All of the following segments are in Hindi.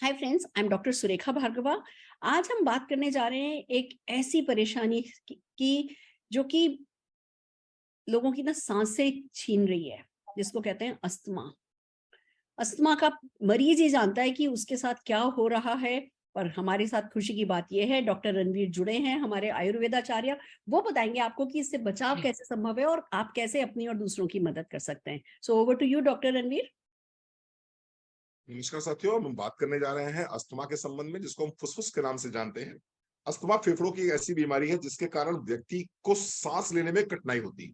Hi friends, I am doctor Surekha Bhargava. आज हम बात करने जा रहे हैं एक ऐसी परेशानी की जो कि लोगों की ना सांसें छीन रही है, जिसको कहते हैं अस्थमा। अस्थमा का मरीज ही जानता है कि उसके साथ क्या हो रहा है। और हमारे साथ खुशी की बात यह है, डॉक्टर रणवीर जुड़े हैं, हमारे आयुर्वेदाचार्य। वो बताएंगे आपको कि इससे बचाव कैसे संभव है और आप कैसे अपनी और दूसरों की मदद कर सकते हैं। So over to you doctor Ranveer. नमस्कार साथियों, हम बात करने जा रहे हैं अस्थमा के संबंध में, जिसको हम फुसफुस के नाम से जानते हैं। अस्थमा फेफड़ों की एक ऐसी बीमारी है जिसके कारण व्यक्ति को सांस लेने में कठिनाई होती है।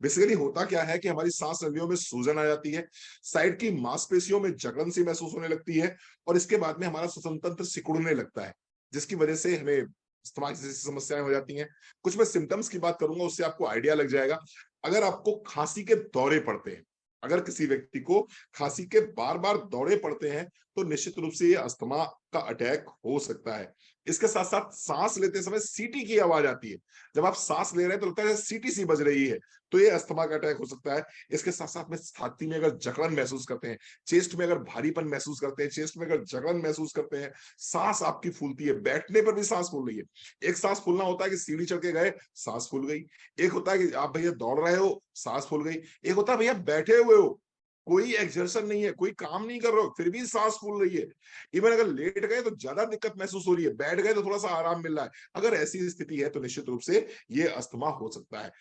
बेसिकली होता क्या है कि हमारी सांस नलियों में सूजन आ जाती है, साइड की मांसपेशियों में जकड़न सी महसूस होने लगती है और इसके बाद में हमारा श्वसन तंत्र सिकुड़ने लगता है, जिसकी वजह से हमें अस्थमा जैसी समस्याएं हो जाती हैं। कुछ मैं सिम्टम्स की बात करूंगा, उससे आपको आइडिया लग जाएगा। अगर आपको खांसी के दौरे पड़ते हैं, अगर किसी व्यक्ति को खांसी के बार बार दौरे पड़ते हैं, तो निश्चित रूप से ये अस्थमा का अटैक हो सकता है। इसके साथ साथ सांस लेते समय सीटी की आवाज आती है। जब आप सांस ले रहे हैं तो लगता है सीटी सी बज रही है, तो ये अस्थमा का अटैक हो सकता है। इसके साथ साथ में छाती में अगर जकड़न महसूस करते हैं, चेस्ट में अगर भारीपन महसूस करते हैं, चेस्ट में अगर जकड़न महसूस करते हैं, सांस आपकी फूलती है, बैठने पर भी सांस फूल रही है। एक सांस फूलना होता है कि सीढ़ी चढ़ के गए, सांस फूल गई। एक होता है कि आप भैया दौड़ रहे हो, सांस फूल गई। एक होता है भैया बैठे हुए हो, कोई एक्सर्शन नहीं है, कोई काम नहीं कर रहे हो, फिर भी सांस फूल रही है। इवन अगर लेट गए तो ज्यादा दिक्कत महसूस हो रही है, बैठ गए तो थोड़ा सा आराम मिल रहा है। अगर ऐसी स्थिति है तो निश्चित रूप से ये अस्थमा हो सकता है।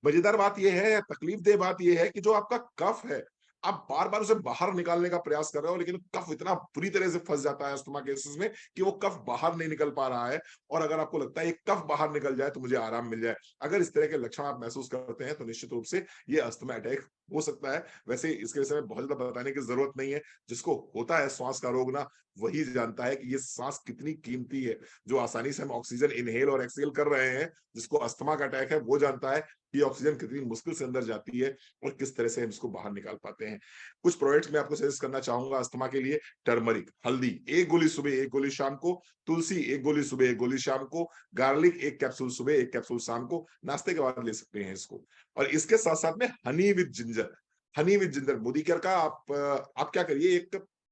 मजेदार बात यह है, या तकलीफदेह बात यह है कि जो आपका कफ है, आप बार बार उसे बाहर निकालने का प्रयास कर रहे हो, लेकिन कफ इतना बुरी तरह से फंस जाता है अस्थमा केसेस में कि वो कफ बाहर नहीं निकल पा रहा है। और अगर आपको लगता है ये कफ बाहर निकल जाए तो मुझे आराम मिल जाए, अगर इस तरह के लक्षण आप महसूस करते हैं तो निश्चित रूप से ये अस्थमा अटैक हो सकता है। वैसे इसके विषय में बहुत ज्यादा बताने की जरूरत नहीं है। जिसको होता है श्वास का रोग ना, वही जानता है कि ये सांस कितनी कीमती है। जो आसानी से हम ऑक्सीजन इनहेल और एक्सहेल कर रहे हैं, जिसको अस्थमा का अटैक है, वो जानता है कि ऑक्सीजन कितनी मुश्किल से अंदर जाती है और किस तरह से हम इसको बाहर निकाल पाते हैं। कुछ प्रोडक्ट्स मैं आपको सजेस्ट करना चाहूंगा अस्थमा के लिए। टर्मरिक, हल्दी 1 गोली सुबह 1 गोली शाम को, तुलसी 1 गोली सुबह 1 गोली शाम को, गार्लिक 1 कैप्सूल सुबह 1 कैप्सूल शाम को, नाश्ते के बाद ले सकते हैं इसको। और इसके साथ साथ में Honey with ginger, Honey with ginger Modi care का आप क्या करिए,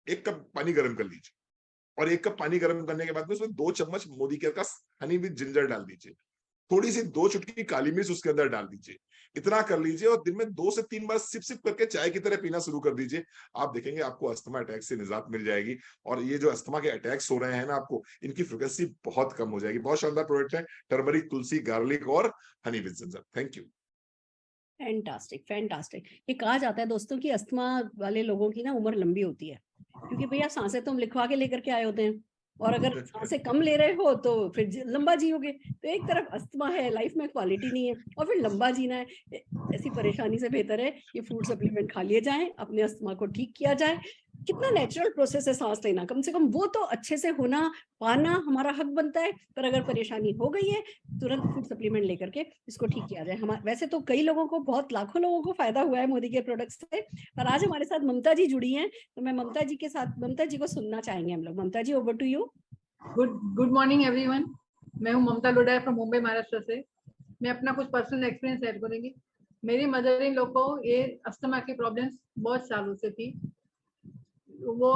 1 कप पानी गर्म कर लीजिए और 1 कप पानी गर्म करने के बाद में उसमें 2 चम्मच मोदी केयर का हनी विद जिंजर डाल दीजिए। थोड़ी सी 2 चुटकी काली मिर्च उसके अंदर डाल दीजिए। इतना कर लीजिए और दिन में 2 से 3 बार सिप सिप करके चाय की तरह पीना शुरू कर दीजिए। आप देखेंगे आपको अस्थमा अटैक से निजात मिल जाएगी। और ये जो अस्थमा के अटैक्स हो रहे हैं ना, आपको इनकी फ्रिक्वेंसी बहुत कम हो जाएगी। बहुत शानदार प्रोडक्ट है, टर्मरिक, तुलसी, गार्लिक और Honey with ginger. Thank you. Fantastic fantastic. ये कहा जाता है दोस्तों कि अस्थमा वाले लोगों की ना उम्र लंबी होती है, क्योंकि भैया सांसें तो हम लिखवा के लेकर के आए होते हैं। और अगर सांसें कम ले रहे हो तो फिर लंबा जियोगे। तो एक तरफ अस्थमा है, लाइफ में क्वालिटी नहीं है, और फिर लंबा जीना है। ऐसी परेशानी से बेहतर है ये फूड सप्लीमेंट खा लिए जाए, अपने अस्थमा को ठीक किया जाए। कितना नेचुरल प्रोसेस है सांस लेना, कम से कम वो तो अच्छे से होना पाना हमारा हक बनता है। पर अगर परेशानी हो गई है, तुरंत फूड सप्लीमेंट लेकर के इसको ठीक किया जाए। हमारे वैसे तो कई लोगों को, बहुत लाखों लोगों को फायदा हुआ है मोदी के प्रोडक्ट्स से। पर आज हमारे साथ ममता जी जुड़ी हैं, तो मैं ममता जी को सुनना चाहेंगे हम लोग। Mamata ji, over to you. Good morning everyone. मैं हूं ममता लोढ़ा फ्रॉम मुंबई, महाराष्ट्र से। मैं अपना कुछ पर्सनल एक्सपीरियंस शेयर करूंगी। मेरी मदर इन लोग को ये अस्थमा की प्रॉब्लम्स बहुत सालों से थी। वो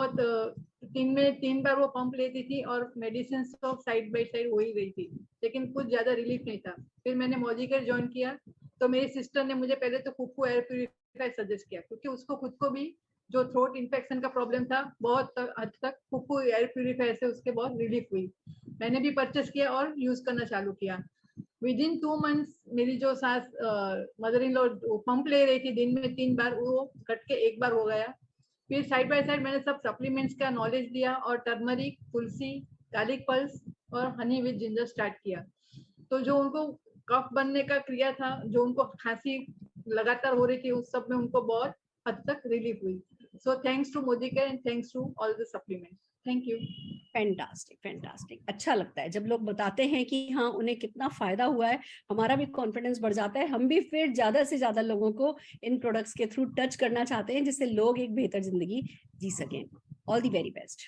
दिन में 3 बार वो पंप लेती थी और मेडिसिन तो साइड बाय साइड हो ही गई थी, लेकिन कुछ ज्यादा रिलीफ नहीं था। फिर मैंने मोदी केयर ज्वाइन किया, तो मेरी सिस्टर ने मुझे पहले तो फूफू एयर प्यूरिफायर सजेस्ट किया, क्योंकि उसको खुद को भी जो थ्रोट इन्फेक्शन का प्रॉब्लम था, बहुत हद तक फूफू एयर प्यूरिफायर से उसके बहुत रिलीफ हुई। मैंने भी परचेस किया और यूज करना चालू किया। विद इन 2 मंथ्स मेरी जो सास मदर इन लॉ पंप ले रही थी दिन में 3 बार, वो घट के 1 बार हो गया। फिर साइड बाय साइड मैंने सब सप्लीमेंट्स का नॉलेज लिया और टर्मरिक, तुलसी, गार्लिक पल्स और हनी विद जिंजर स्टार्ट किया। तो जो उनको कफ बनने का क्रिया था, जो उनको खांसी लगातार हो रही थी, उस सब में उनको बहुत हद तक रिलीफ हुई। So thanks to Modicare and thanks to all the supplements. Thank you. Fantastic fantastic. अच्छा लगता है जब लोग बताते हैं कि हाँ उन्हें कितना फायदा हुआ है, हमारा भी कॉन्फिडेंस बढ़ जाता है। हम भी फिर ज्यादा से ज्यादा लोगों को इन प्रोडक्ट्स के थ्रू टच करना चाहते हैं, जिससे लोग एक बेहतर जिंदगी जी सकें। All the very best.